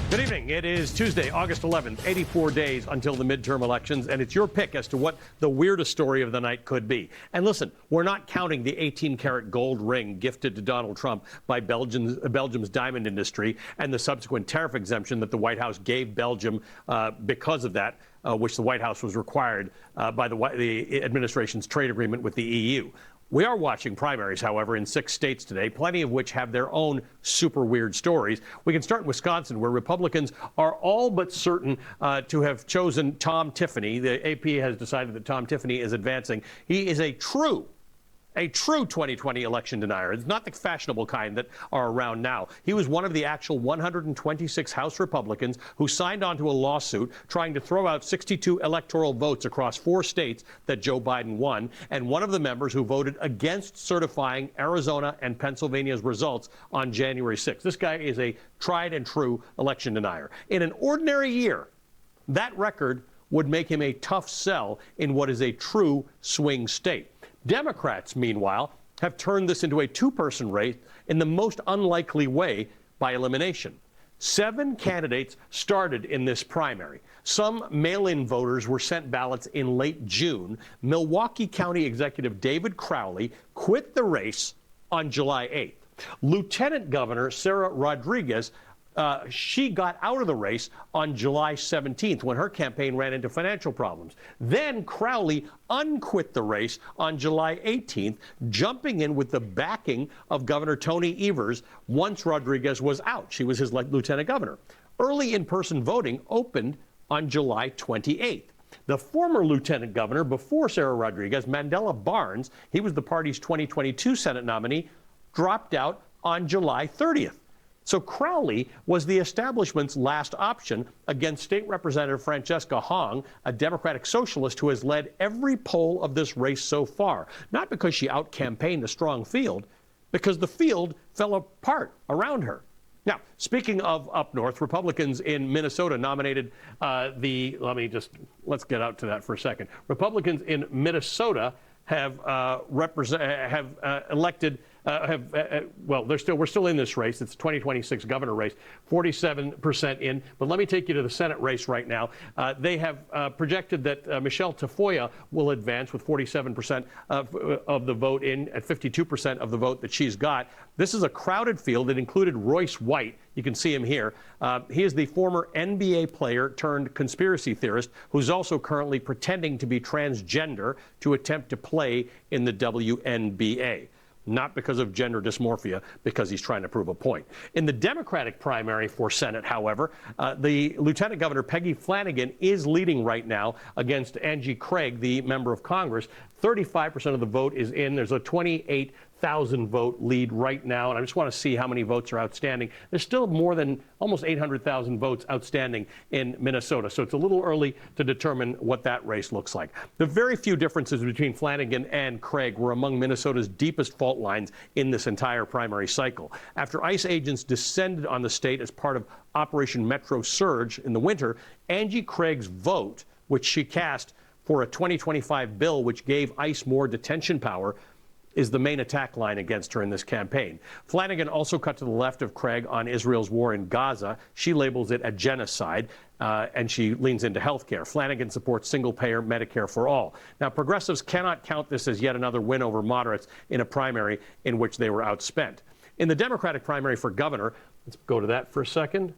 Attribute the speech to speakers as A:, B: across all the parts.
A: Good evening. It is Tuesday, August 11th, 84 days until the midterm elections, and it's your pick as to what the weirdest story of the night could be. And listen, we're not counting the 18-karat gold ring gifted to Donald Trump by Belgium's diamond industry and the subsequent tariff exemption that the White House gave Belgium because of that, which the White House was required by the administration's trade agreement with the EU. We are watching primaries, however, in 6 states today, plenty of which have their own super weird stories. We can start in Wisconsin, where Republicans are all but certain to have chosen Tom Tiffany. The AP has decided that Tom Tiffany is advancing. He is a true 2020 election denier. It's not the fashionable kind that are around now. He was one of the actual 126 House Republicans who signed on to a lawsuit trying to throw out 62 electoral votes across 4 states that Joe Biden won, and one of the members who voted against certifying Arizona and Pennsylvania's results on January 6th. This guy is a tried and true election denier. In an ordinary year, that record would make him a tough sell in what is a true swing state. Democrats, meanwhile, have turned this into a 2-person race in the most unlikely way, by elimination. 7 candidates started in this primary. Some mail-in voters were sent ballots in late June. Milwaukee County Executive David Crowley quit the race on July 8th. Lieutenant Governor Sarah Rodriguez she got out of the race on July 17th when her campaign ran into financial problems. Then Crowley unquit the race on July 18th, jumping in with the backing of Governor Tony Evers once Rodriguez was out. She was his lieutenant governor. Early in-person voting opened on July 28th. The former lieutenant governor before Sarah Rodriguez, Mandela Barnes, he was the party's 2022 Senate nominee, dropped out on July 30th. So Crowley was the establishment's last option against State Representative Francesca Hong, a Democratic socialist who has led every poll of this race so far. Not because she out-campaigned a strong field, because the field fell apart around her. Now, speaking of up north, Republicans in Minnesota nominated let's get out to that for a second. Republicans in Minnesota have elected. We're still in this race. It's the 2026 governor race, 47% in. But let me take you to the Senate race right now. They have projected that Michelle Tafoya will advance with 47% of the vote in, at 52% of the vote that she's got. This is a crowded field. It included Royce White. You can see him here. He is the former NBA player turned conspiracy theorist who's also currently pretending to be transgender to attempt to play in the WNBA. Not because of gender dysmorphia, because he's trying to prove a point. In the Democratic primary for Senate, however, the Lieutenant Governor Peggy Flanagan is leading right now against Angie Craig, the member of Congress. 35% of the vote is in. There's a 28,000 vote lead right now, and I just want to see how many votes are outstanding. There's still more than almost 800,000 votes outstanding in Minnesota, so it's a little early to determine what that race looks like. The very few differences between Flanagan and Craig were among Minnesota's deepest fault lines in this entire primary cycle. After ICE agents descended on the state as part of Operation Metro Surge in the winter, Angie Craig's vote, which she cast for a 2025 bill which gave ICE more detention power, is the main attack line against her in this campaign. Flanagan also cut to the left of Craig on Israel's war in Gaza. She labels it a genocide, and she leans into health care. Flanagan supports single-payer Medicare for all. Now, progressives cannot count this as yet another win over moderates in a primary in which they were outspent. In the Democratic primary for governor, let's go to that for a second.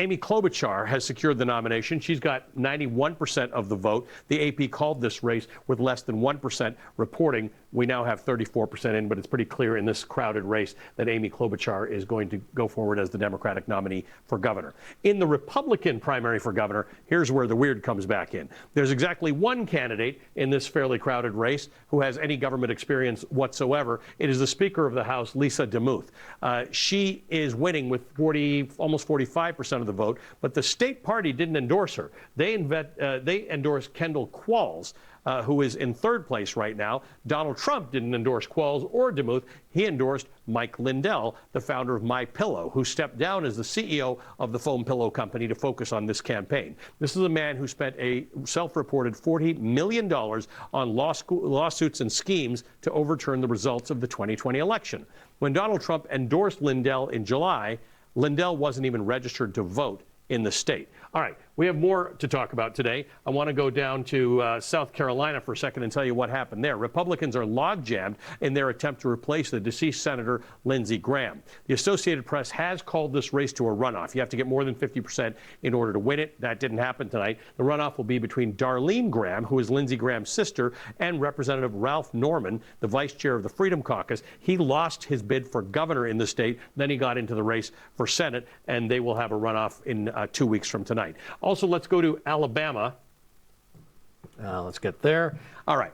A: Amy Klobuchar has secured the nomination. She's got 91% of the vote. The AP called this race with less than 1% reporting. We now have 34% in, but it's pretty clear in this crowded race that Amy Klobuchar is going to go forward as the Democratic nominee for governor. In the Republican primary for governor, here's where the weird comes back in. There's exactly one candidate in this fairly crowded race who has any government experience whatsoever. It is the Speaker of the House, Lisa DeMuth. She is winning with almost 45% of the vote, but the state party didn't endorse her. They endorsed Kendall Qualls, who is in 3rd place right now. Donald Trump didn't endorse Qualls or DeMuth. He endorsed Mike Lindell, the founder of MyPillow, who stepped down as the CEO of the foam pillow company to focus on this campaign. This is a man who spent a self-reported $40 million on lawsuits and schemes to overturn the results of the 2020 election. When Donald Trump endorsed Lindell in July, Lindell wasn't even registered to vote in the state. All right, we have more to talk about today. I want to go down to South Carolina for a second and tell you what happened there. Republicans are log-jammed in their attempt to replace the deceased Senator Lindsey Graham. The Associated Press has called this race to a runoff. You have to get more than 50% in order to win it. That didn't happen tonight. The runoff will be between Darlene Graham, who is Lindsey Graham's sister, and Representative Ralph Norman, the vice chair of the Freedom Caucus. He lost his bid for governor in the state. Then he got into the race for Senate, and they will have a runoff in 2 weeks from tonight. Also, let's go to Alabama. Let's get there. All right.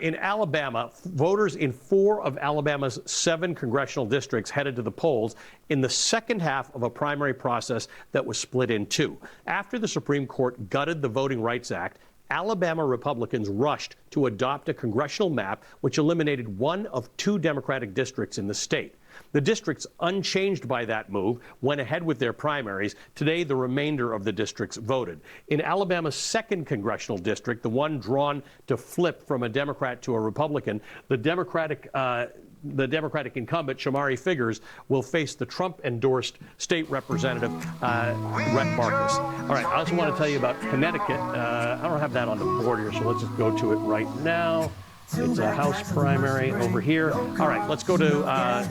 A: In Alabama, voters in 4 of Alabama's 7 congressional districts headed to the polls in the second half of a primary process that was split in 2. After the Supreme Court gutted the Voting Rights Act, Alabama Republicans rushed to adopt a congressional map which eliminated 1 of 2 Democratic districts in the state. The districts, unchanged by that move, went ahead with their primaries. Today, the remainder of the districts voted. In Alabama's 2nd congressional district, the one drawn to flip from a Democrat to a Republican, the Democratic incumbent, Shamari Figurs, will face the Trump-endorsed state representative, Rhett Marcus. All right, I also want to tell you about Connecticut. I don't have that on the board here, so let's just go to it right now. It's a House primary over here. All right, let's go to the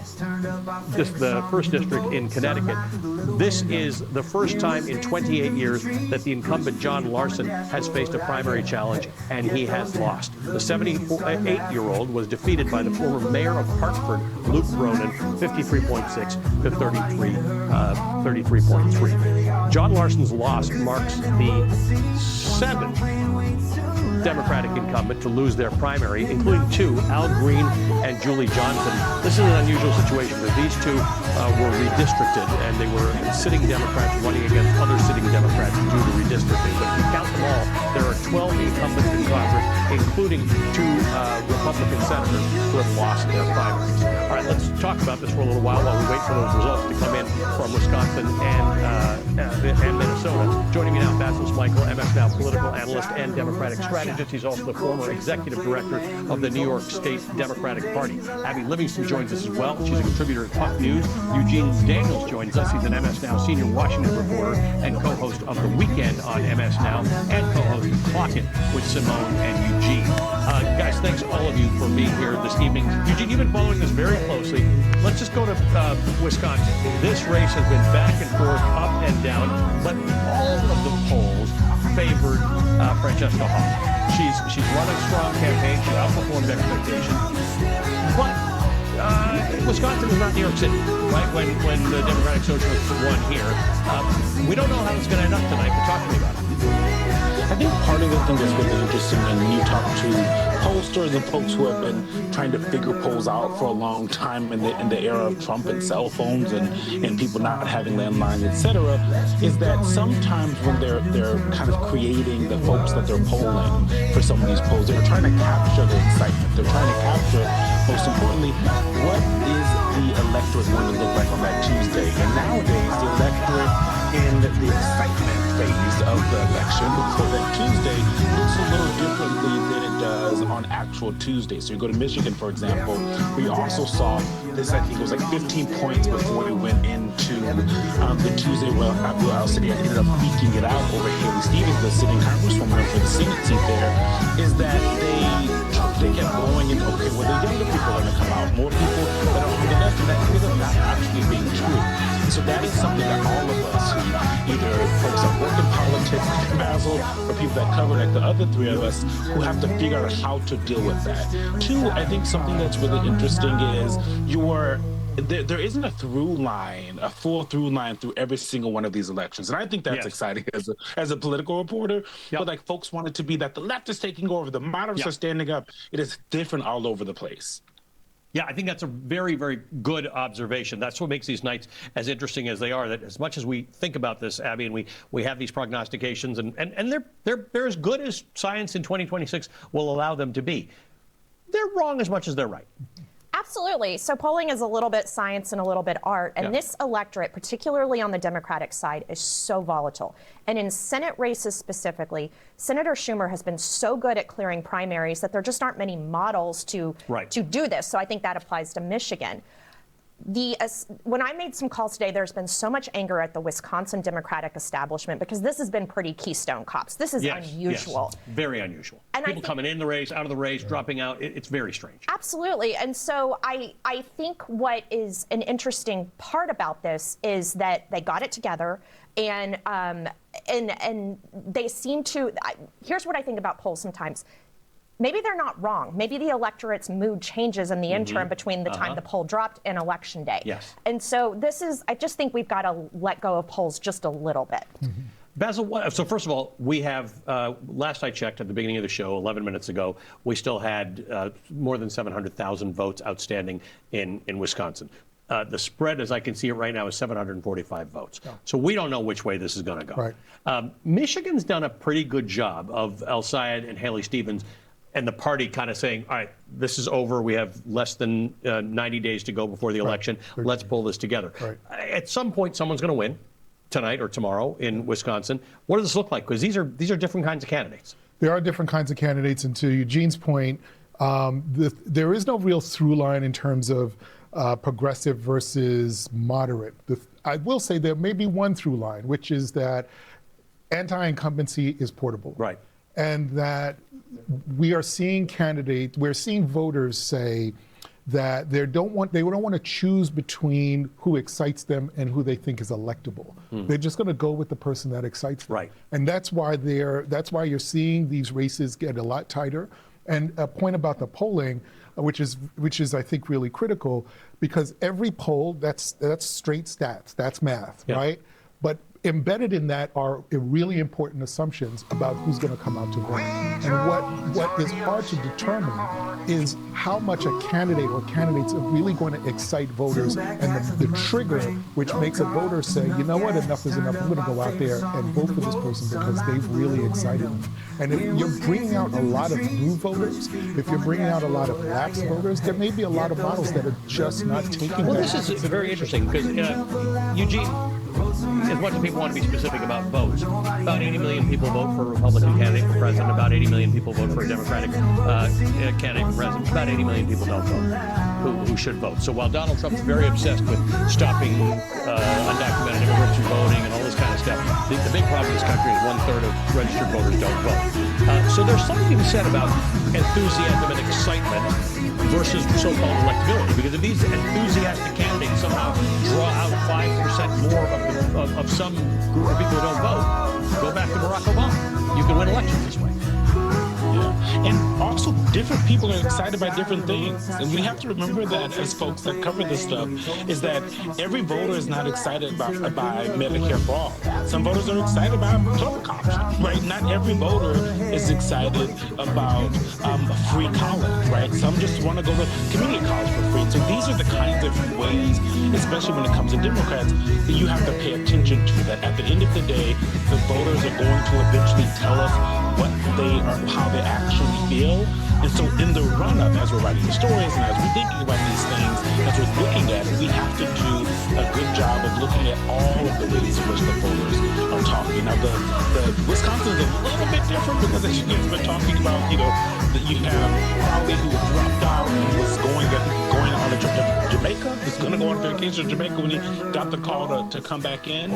A: 1st district in Connecticut. This is the first time in 28 years that the incumbent John Larson has faced a primary challenge, and he has lost. The 78-year-old was defeated by the former mayor of Hartford, Luke Bronin, 53.6 to 33.3. John Larson's loss marks the 7th Democratic incumbent to lose their primary, including 2, Al Green and Julie Johnson. This is an unusual situation because these 2 were redistricted, and they were sitting Democrats running against other sitting Democrats due to redistricting. But if you count them all, there are 12 incumbents in Congress, including 2 Republican senators who have lost their primaries. All right, let's talk about this for a little while we wait for those results to come in from Wisconsin and Minnesota. Joining me now, Basil Michael, MSNOW political analyst and Democratic strategist. He's also the former executive director of the New York State Democratic Party. Abby Livingston joins us as well. She's a contributor at Puck News. Eugene Daniels joins us. He's an MSNOW senior Washington reporter and co-host of The Weekend on MSNOW and co-host of Clock It with Simone and Eugene. Guys, thanks all of you for being here this evening. Eugene, you've been following this very closely. Let's just go to Wisconsin. This race has been back and forth, up and down, but all of the polls favored Francesca Hall. She's run a strong campaign. She outperformed expectations. But Wisconsin is not New York City, right? When the Democratic Socialists won here, we don't know how it's going to end up tonight. But talk to me about it.
B: I think part of the thing that's really interesting, and you talk to pollsters and folks who have been trying to figure polls out for a long time in the era of Trump and cell phones and people not having landlines, etc., is that sometimes when they're kind of creating the folks that they're polling for some of these polls, they're trying to capture the excitement. They're trying to capture, most importantly, what is the electorate going to look like on that Tuesday? And nowadays, the electorate in the excitement phase of the election for that Tuesday looks a little differently than it does on actual Tuesday. So you go to Michigan, for example, we also saw this, I think it was like 15 points before we went into the Tuesday. Well, I'll say I ended up leaking it out over Haley Stevens, the sitting congresswoman for the Senate seat there, is that they kept going and, okay, well, the younger people are going to come out, more people that are on the left, and that ended up not actually being true. So that is something that all of us, either folks that work in politics like Basil or people that cover like the other 3 of us, who have to figure out how to deal with that. 2, I think something that's really interesting is there isn't a full through line through every single one of these elections. And I think that's exciting as a political reporter. Yep. But like folks want it to be that the left is taking over, the moderates are standing up. It is different all over the place.
A: Yeah, I think that's a very, very good observation. That's what makes these nights as interesting as they are, that as much as we think about this, Abby, and we have these prognostications, and they're as good as science in 2026 will allow them to be. They're wrong as much as they're right.
C: Absolutely. So polling is a little bit science and a little bit art. And this electorate, particularly on the Democratic side, is so volatile. And in Senate races specifically, Senator Schumer has been so good at clearing primaries that there just aren't many models to do this. So I think that applies to Michigan. When I made some calls today, there's been so much anger at the Wisconsin Democratic establishment because this has been pretty Keystone Cops. This is unusual.
A: Yes, very unusual. And people coming in the race, out of the race, dropping out. It's very strange. Absolutely.
C: And so I think what is an interesting part about this is that they got it together, and they seem to. Here's what I think about polls sometimes. Maybe they're not wrong. Maybe the electorate's mood changes in the interim between the time the poll dropped and Election Day.
A: Yes.
C: And so I just think we've got to let go of polls just a little bit.
A: Basil, so first of all, we have, last I checked at the beginning of the show, 11 minutes ago, we still had more than 700,000 votes outstanding in Wisconsin. The spread, as I can see it right now, is 745 votes. Oh. So we don't know which way this is going to go.
D: Right.
A: Michigan's done a pretty good job of El Sayed and Haley Stevens and the party kind of saying, all right, this is over. We have less than 90 days to go before the election.
D: Right.
A: Let's pull this together.
D: Right.
A: At some point, someone's going to win tonight or tomorrow in Wisconsin. What does this look like? Because these are different kinds of candidates.
D: There are different kinds of candidates. And to Eugene's point, there is no real through line in terms of progressive versus moderate. I will say there may be one through line, which is that anti-incumbency is portable.
A: Right.
D: And that we're seeing voters say that they don't want to choose between who excites them and who they think is electable. They're just going to go with the person that excites them.
A: Right.
D: And that's why you're seeing these races get a lot tighter. And a point about the polling, which is I think really critical, because every poll that's straight stats, that's math, right? But embedded in that are really important assumptions about who's going to come out to vote. And what is hard to determine is how much a candidate or candidates are really going to excite voters, and the trigger which makes a voter say, you know what, enough is enough. I'm going to go out there and vote for this person because they've really excited me. And if you're bringing out a lot of new voters, if you're bringing out a lot of lapsed voters, there may be a lot of models that are just not taking
A: Well,
D: that.
A: this is very interesting because, Eugene, as much as people want to be specific about votes, about 80 million people vote for a Republican candidate for president, about 80 million people vote for a Democratic candidate for president, about 80 million people don't vote, who should vote. So while Donald Trump's very obsessed with stopping undocumented immigrants from voting and all this kind of stuff, the big problem in this country is 1/3 of registered voters don't vote. So there's something to be said about enthusiasm and excitement versus so-called electability, because if these enthusiastic candidates somehow draw out 5% more of some group of people who don't vote, go back to Barack Obama. You can win elections this way.
B: And also, different people are excited by different things. And we have to remember that as folks that cover this stuff, is that every voter is not excited by Medicare for all. Some voters are excited about public option, right? Not every voter is excited about free college, right? Some just want to go to community college for free. So these are the kinds of ways, especially when it comes to Democrats, that you have to pay attention to. That at the end of the day, the voters are going to eventually tell us how they actually feel. And so in the run-up, as we're writing the stories and as we're thinking about these things, as we're looking at it, we have to do a good job of looking at all of the ways in which the voters are talking. Now, the Wisconsin is a little bit different because, as you've been talking about, that you have Crowley who dropped out and was going on a trip to Jamaica. Was going to go on vacation to Jamaica when he got the call to come back in.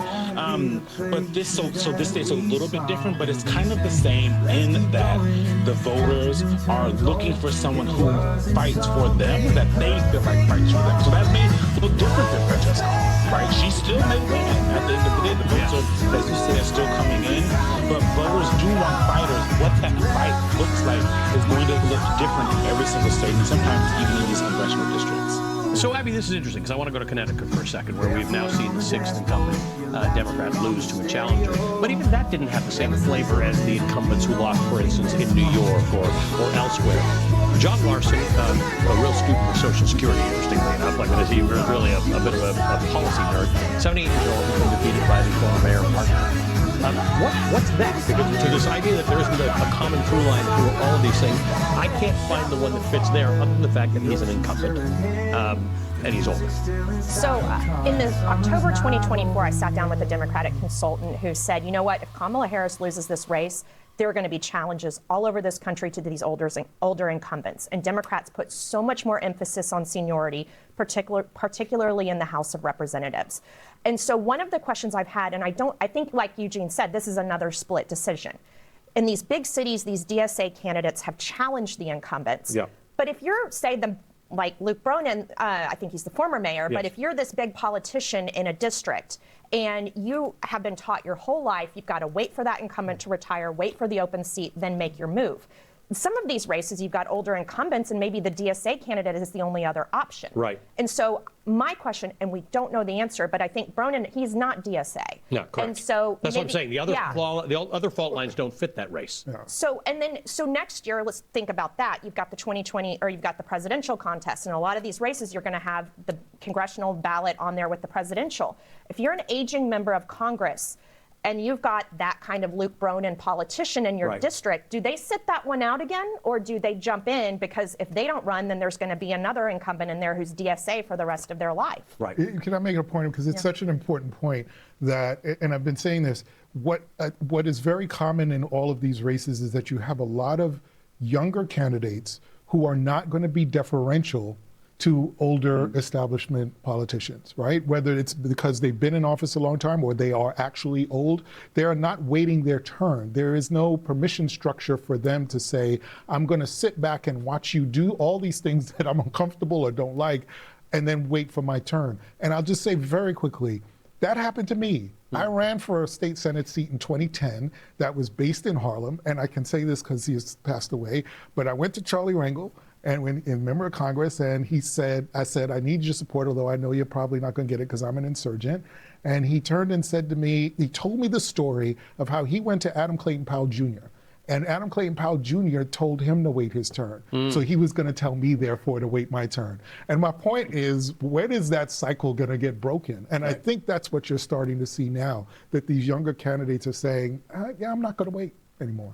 B: But this state's a little bit different, but it's kind of the same in that the voters are looking for someone who fights for them, that they feel like fights for them. So that may look different than Francesca, right? She still may win. At the end of the day, the votes are, as you say, are still coming in. But voters do want fighters. What that fight looks like is going to look different in every single state, and sometimes even in these congressional districts.
A: So, Abby, this is interesting because I want to go to Connecticut for a second, where we've now seen the 6th incumbent Democrat lose to a challenger. But even that didn't have the same flavor as the incumbents who lost, for instance, in New York or elsewhere. John Larson, a real student of Social Security, interestingly enough, he was really a bit of a policy nerd. 78 years old, has been defeated by the former mayor of Hartford. What's that? Because to this idea that there isn't a common through line through all of these things, I can't find the one that fits there, other than the fact that he's an incumbent and he's older.
C: So in the October 2024, I sat down with a Democratic consultant who said, you know what, if Kamala Harris loses this race, there are going to be challenges all over this country to these older incumbents. And Democrats put so much more emphasis on seniority, particularly in the House of Representatives. And so one of the questions I've had, and I think like Eugene said, this is another split decision. In these big cities, these DSA candidates have challenged the incumbents.
A: Yeah.
C: But if you're, say, like Luke Bronin, I think he's the former mayor,
A: yes.
C: But if you're this big politician in a district and you have been taught your whole life, you've got to wait for that incumbent to retire, wait for the open seat, then make your move. Some of these races, you've got older incumbents, and maybe the DSA candidate is the only other option.
A: Right.
C: And so my question, and we don't know the answer, but I think Bronin, he's not DSA.
A: No, correct.
C: And so
A: that's
C: maybe,
A: what I'm saying. The other fault lines don't fit that race.
D: Yeah.
C: So next year, let's think about that. You've got the 2020, or you've got the presidential contest, and a lot of these races, you're going to have the congressional ballot on there with the presidential. If you're an aging member of Congress, and you've got that kind of Luke Bronin politician in your
A: right.
C: district, do they sit that one out again, or do they jump in? Because if they don't run, then there's going to be another incumbent in there who's DSA for the rest of their life.
A: Right.
D: Can I make a point? Because it's such an important point that, and I've been saying this, what is very common in all of these races is that you have a lot of younger candidates who are not going to be deferential to older establishment politicians, right? Whether it's because they've been in office a long time or they are actually old, they are not waiting their turn. There is no permission structure for them to say, I'm going to sit back and watch you do all these things that I'm uncomfortable or don't like, and then wait for my turn. And I'll just say very quickly, that happened to me. I ran for a state Senate seat in 2010 that was based in Harlem, and I can say this because he has passed away, but I went to Charlie Rangel, and when a member of Congress, and I said, I need your support, although I know you're probably not going to get it because I'm an insurgent. And he turned and said to me, he told me the story of how he went to Adam Clayton Powell Jr. And Adam Clayton Powell Jr. told him to wait his turn. So he was going to tell me, therefore, to wait my turn. And my point is, when is that cycle going to get broken? And I think that's what you're starting to see now, that these younger candidates are saying, yeah, I'm not going to wait anymore.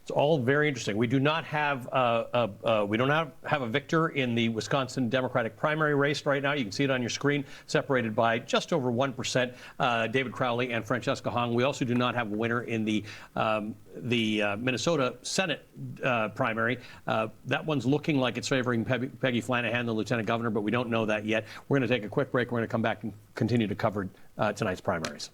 A: It's all very interesting. We do not have have a victor in the Wisconsin Democratic primary race right now. You can see it on your screen, separated by just over 1%. David Crowley and Francesca Hong. We also do not have a winner in the Minnesota Senate primary. That one's looking like it's favoring Peggy Flanagan, the lieutenant governor, but we don't know that yet. We're going to take a quick break. We're going to come back and continue to cover tonight's primaries.